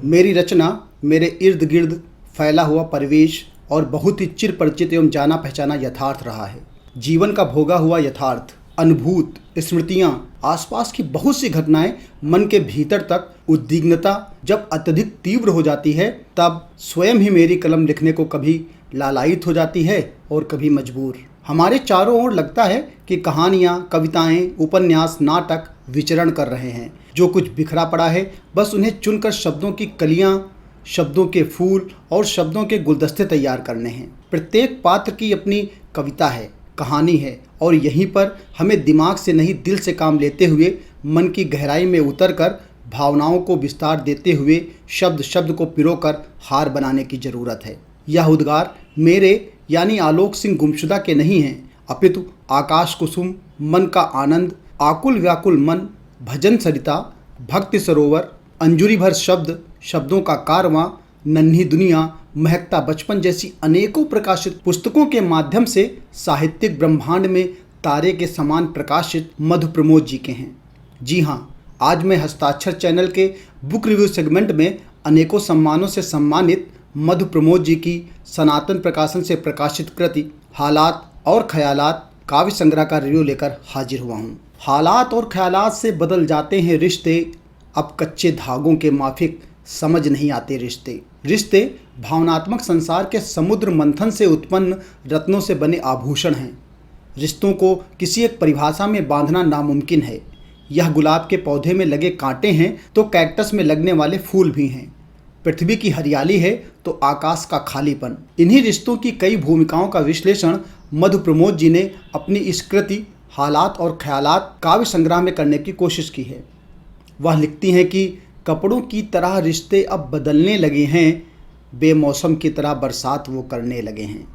मेरी रचना मेरे इर्द गिर्द फैला हुआ परिवेश और बहुत ही चिर परिचित एवं जाना पहचाना यथार्थ रहा है। जीवन का भोगा हुआ यथार्थ, अनुभूत स्मृतियाँ, आसपास की बहुत सी घटनाएं मन के भीतर तक उद्विग्नता जब अत्यधिक तीव्र हो जाती है, तब स्वयं ही मेरी कलम लिखने को कभी लालायित हो जाती है और कभी मजबूर। हमारे चारों ओर लगता है कि कहानियाँ, कविताएं, उपन्यास, नाटक विचरण कर रहे हैं। जो कुछ बिखरा पड़ा है, बस उन्हें चुनकर शब्दों की कलियाँ, शब्दों के फूल और शब्दों के गुलदस्ते तैयार करने हैं। प्रत्येक पात्र की अपनी कविता है, कहानी है, और यहीं पर हमें दिमाग से नहीं दिल से काम लेते हुए, मन की गहराई में उतरकर भावनाओं को विस्तार देते हुए शब्द शब्द को पिरोकर हार बनाने की ज़रूरत है। यह उद्गार मेरे यानी आलोक सिंह गुमशुदा के नहीं हैं, अपितु आकाश कुसुम, मन का आनंद, आकुल व्याकुल मन, भजन सरिता, भक्ति सरोवर, अंजुरी भर शब्द, शब्दों का कारवां, नन्ही दुनिया, महकता बचपन जैसी अनेकों प्रकाशित पुस्तकों के माध्यम से साहित्यिक ब्रह्मांड में तारे के समान प्रकाशित मधु प्रमोद जी के हैं। जी हाँ, आज मैं हस्ताक्षर चैनल के बुक रिव्यू सेगमेंट में अनेकों सम्मानों से सम्मानित मधु प्रमोद जी की सनातन प्रकाशन से प्रकाशित कृति हालात और ख्यालात काव्य संग्रह का रिव्यू लेकर हाजिर हुआ हूँ। हालात और ख्यालात से बदल जाते हैं रिश्ते, अब कच्चे धागों के माफिक समझ नहीं आते रिश्ते। रिश्ते भावनात्मक संसार के समुद्र मंथन से उत्पन्न रत्नों से बने आभूषण हैं। रिश्तों को किसी एक परिभाषा में बांधना नामुमकिन है। यह गुलाब के पौधे में लगे कांटे हैं तो कैक्टस में लगने वाले फूल भी हैं। पृथ्वी की हरियाली है तो आकाश का खालीपन। इन्हीं रिश्तों की कई भूमिकाओं का विश्लेषण मधु प्रमोद जी ने अपनी इस कृति हालात और ख्यालात काव्य संग्रह में करने की कोशिश की है। वह लिखती हैं कि कपड़ों की तरह रिश्ते अब बदलने लगे हैं, बेमौसम की तरह बरसात वो करने लगे हैं।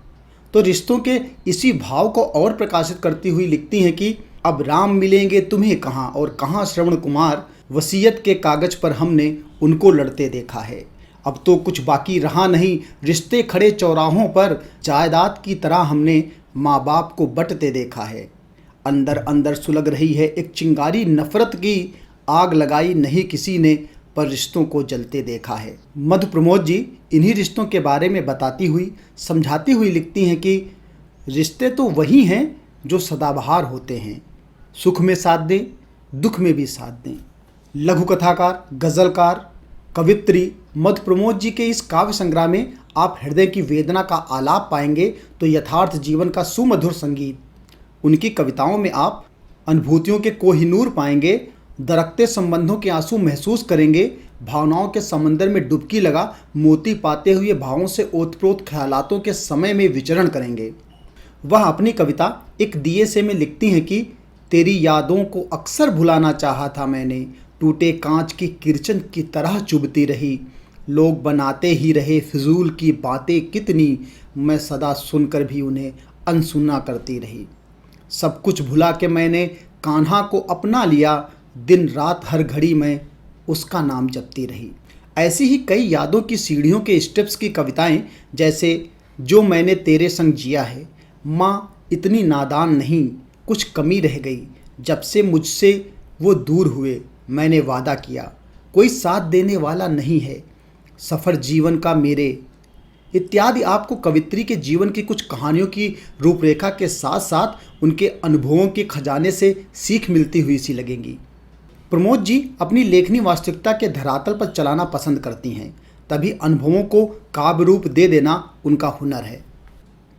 तो रिश्तों के इसी भाव को और प्रकाशित करती हुई लिखती हैं कि अब राम मिलेंगे तुम्हें कहाँ और कहाँ श्रवण कुमार, वसीयत के कागज पर हमने उनको लड़ते देखा है। अब तो कुछ बाकी रहा नहीं, रिश्ते खड़े चौराहों पर, जायदाद की तरह हमने माँ बाप को बंटते देखा है। अंदर अंदर सुलग रही है एक चिंगारी नफरत की, आग लगाई नहीं किसी ने पर रिश्तों को जलते देखा है। मधु प्रमोद जी इन्हीं रिश्तों के बारे में बताती हुई, समझाती हुई लिखती हैं कि रिश्ते तो वही हैं जो सदाबहार होते हैं, सुख में साथ दें, दुख में भी साथ दें। लघु कथाकार, गज़लकार, कवित्री मधु प्रमोद जी के इस काव्य संग्रह में आप हृदय की वेदना का आलाप पाएंगे तो यथार्थ जीवन का सुमधुर संगीत। उनकी कविताओं में आप अनुभूतियों के कोहिनूर पाएंगे, दरकते संबंधों के आंसू महसूस करेंगे, भावनाओं के समंदर में डुबकी लगा मोती पाते हुए भावों से ओतप्रोत ख्यालातों के समय में विचरण करेंगे। वह अपनी कविता एक दिए से में लिखती हैं कि तेरी यादों को अक्सर भुलाना चाहा था मैंने, टूटे कांच की किरचन की तरह चुभती रही, लोग बनाते ही रहे फिजूल की बातें कितनी, मैं सदा सुनकर भी उन्हें अनसुना करती रही। सब कुछ भुला के मैंने कान्हा को अपना लिया, दिन रात हर घड़ी में उसका नाम जपती रही। ऐसी ही कई यादों की सीढ़ियों के स्टेप्स की कविताएं, जैसे जो मैंने तेरे संग जिया है, माँ इतनी नादान नहीं, कुछ कमी रह गई, जब से मुझसे वो दूर हुए, मैंने वादा किया, कोई साथ देने वाला नहीं है, सफ़र जीवन का मेरे, इत्यादि आपको कवित्री के जीवन की कुछ कहानियों की रूपरेखा के साथ साथ उनके अनुभवों के खजाने से सीख मिलती हुई सी लगेंगी। प्रमोद जी अपनी लेखनी वास्तविकता के धरातल पर चलाना पसंद करती हैं, तभी अनुभवों को काव्य रूप दे देना उनका हुनर है।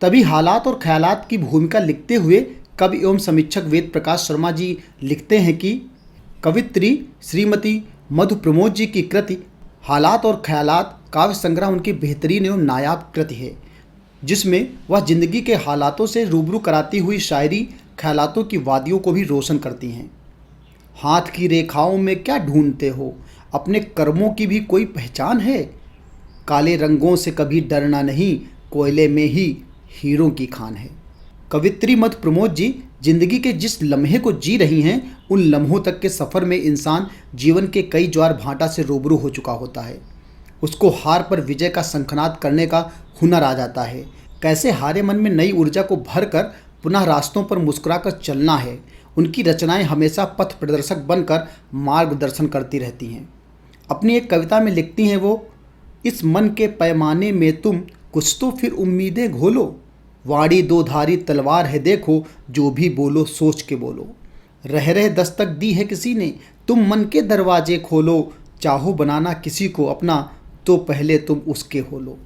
तभी हालात और ख्यालात की भूमिका लिखते हुए कवि एवं समीक्षक वेद प्रकाश शर्मा जी लिखते हैं कि कवित्री श्रीमती मधु प्रमोद जी की कृति हालात और ख्यालात काव्य संग्रह उनकी बेहतरीन एवं नायाब कृति है, जिसमें वह जिंदगी के हालातों से रूबरू कराती हुई शायरी ख्यालातों की वादियों को भी रोशन करती हैं। हाथ की रेखाओं में क्या ढूंढते हो, अपने कर्मों की भी कोई पहचान है, काले रंगों से कभी डरना नहीं, कोयले में ही हीरों की खान है। कवित्री मधु प्रमोद जी जिंदगी के जिस लम्हे को जी रही हैं, उन लम्हों तक के सफ़र में इंसान जीवन के कई ज्वार भाटा से रूबरू हो चुका होता है। उसको हार पर विजय का शंखनाद करने का हुनर आ जाता है। कैसे हारे मन में नई ऊर्जा को भरकर पुनः रास्तों पर मुस्कुराकर चलना है। उनकी रचनाएं हमेशा पथ प्रदर्शक बनकर मार्गदर्शन करती रहती हैं। अपनी एक कविता में लिखती हैं वो, इस मन के पैमाने में तुम कुछ तो फिर उम्मीदें घोलो, वाणी दो धारी तलवार है देखो, जो भी बोलो सोच के बोलो। रह रह दस्तक दी है किसी ने, तुम मन के दरवाजे खोलो, चाहो बनाना किसी को अपना तो पहले तुम उसके हो लो।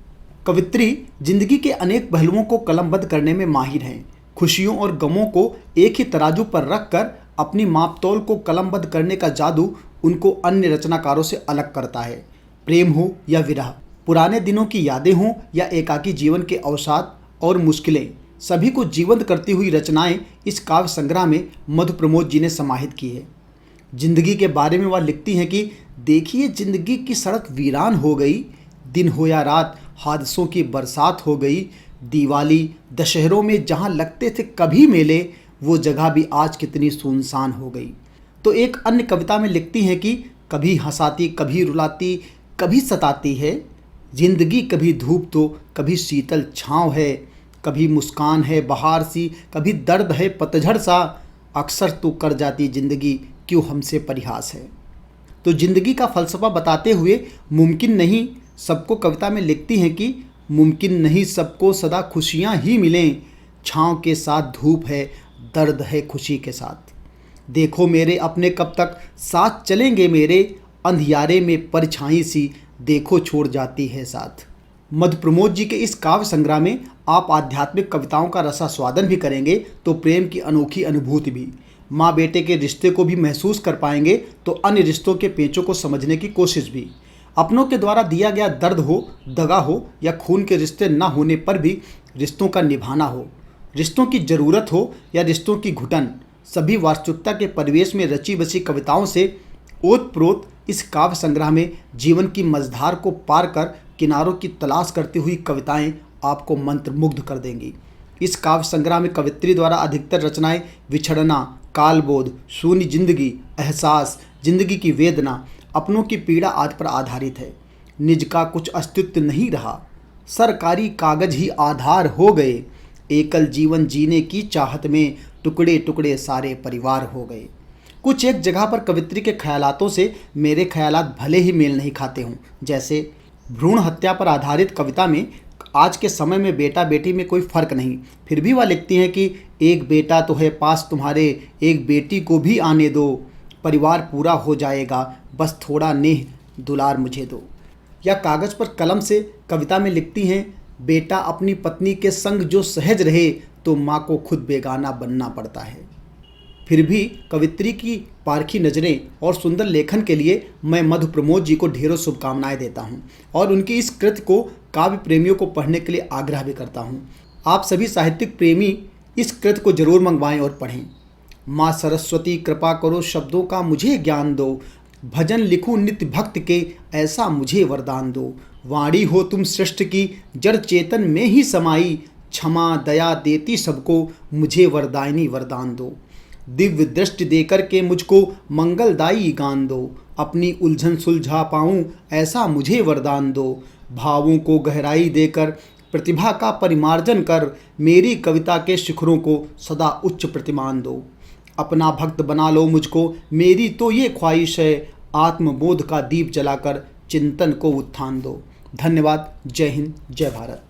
कवित्री जिंदगी के अनेक पहलुओं को कलमबद्ध करने में माहिर हैं। खुशियों और गमों को एक ही तराजू पर रखकर अपनी मापतौल को कलमबद्ध करने का जादू उनको अन्य रचनाकारों से अलग करता है। प्रेम हो या विरह, पुराने दिनों की यादें हों या एकाकी जीवन के अवसाद और मुश्किलें, सभी को जीवंत करती हुई रचनाएं इस काव्य संग्रह में मधु प्रमोद जी ने समाहित की है। जिंदगी के बारे में वह लिखती हैं कि देखिए जिंदगी की सड़क वीरान हो गई, दिन हो या रात हादसों की बरसात हो गई, दिवाली दशहरों में जहां लगते थे कभी मेले, वो जगह भी आज कितनी सुनसान हो गई। तो एक अन्य कविता में लिखती हैं कि कभी हंसाती कभी रुलाती कभी सताती है जिंदगी, कभी धूप तो कभी शीतल छाँव है, कभी मुस्कान है बहार सी कभी दर्द है पतझड़ सा, अक्सर तो कर जाती जिंदगी क्यों हमसे परिहास है। तो जिंदगी का फलसफा बताते हुए मुमकिन नहीं सबको कविता में लिखती हैं कि मुमकिन नहीं सबको सदा खुशियाँ ही मिलें, छाँव के साथ धूप है दर्द है खुशी के साथ। देखो मेरे अपने कब तक साथ चलेंगे मेरे, अंधियारे में परछाई सी देखो छोड़ जाती है साथ। मधु प्रमोद जी के इस काव्य संग्रह में आप आध्यात्मिक कविताओं का रसास्वादन भी करेंगे तो प्रेम की अनोखी अनुभूति भी, माँ बेटे के रिश्ते को भी महसूस कर पाएंगे तो अन्य रिश्तों के पेचों को समझने की कोशिश भी। अपनों के द्वारा दिया गया दर्द हो, दगा हो या खून के रिश्ते न होने पर भी रिश्तों का निभाना हो, रिश्तों की ज़रूरत हो या रिश्तों की घुटन, सभी वास्तविकता के परिवेश में रची बसी कविताओं से ओतप्रोत इस काव्य संग्रह में जीवन की मझधार को पार कर किनारों की तलाश करती हुई कविताएं आपको मंत्रमुग्ध कर देंगी। इस काव्य संग्रह में कवित्री द्वारा अधिकतर रचनाएं विछड़ना, कालबोध, शून्य जिंदगी, एहसास, जिंदगी की वेदना, अपनों की पीड़ा आदि पर आधारित है। निज का कुछ अस्तित्व नहीं रहा, सरकारी कागज ही आधार हो गए, एकल जीवन जीने की चाहत में टुकड़े टुकड़े सारे परिवार हो गए। कुछ एक जगह पर कवित्री के ख्यालातों से मेरे ख्यालात भले ही मेल नहीं खाते हों, जैसे भ्रूण हत्या पर आधारित कविता में आज के समय में बेटा बेटी में कोई फ़र्क नहीं, फिर भी वह लिखती हैं कि एक बेटा तो है पास तुम्हारे, एक बेटी को भी आने दो, परिवार पूरा हो जाएगा बस थोड़ा नेह दुलार मुझे दो। या कागज़ पर कलम से कविता में लिखती हैं, बेटा अपनी पत्नी के संग जो सहज रहे तो माँ को खुद बेगाना बनना पड़ता है। फिर भी कवित्री की पारखी नज़रें और सुंदर लेखन के लिए मैं मधु प्रमोद जी को ढेरों शुभकामनाएं देता हूं और उनकी इस कृति को काव्य प्रेमियों को पढ़ने के लिए आग्रह भी करता हूं। आप सभी साहित्यिक प्रेमी इस कृति को जरूर मंगवाएं और पढ़ें। माँ सरस्वती कृपा करो शब्दों का मुझे ज्ञान दो, भजन लिखूं नित्य भक्त के ऐसा मुझे वरदान दो, वाणी हो तुम सृष्टि की जड़ चेतन में ही समाई, क्षमा दया देती सबको मुझे वरदायिनी वरदान दो, दिव्य दृष्टि देकर के मुझको मंगलदायी गान दो, अपनी उलझन सुलझा पाऊँ ऐसा मुझे वरदान दो, भावों को गहराई देकर प्रतिभा का परिमार्जन कर मेरी कविता के शिखरों को सदा उच्च प्रतिमान दो, अपना भक्त बना लो मुझको मेरी तो ये ख्वाहिश है, आत्मबोध का दीप जलाकर चिंतन को उत्थान दो। धन्यवाद। जय हिंद, जय भारत।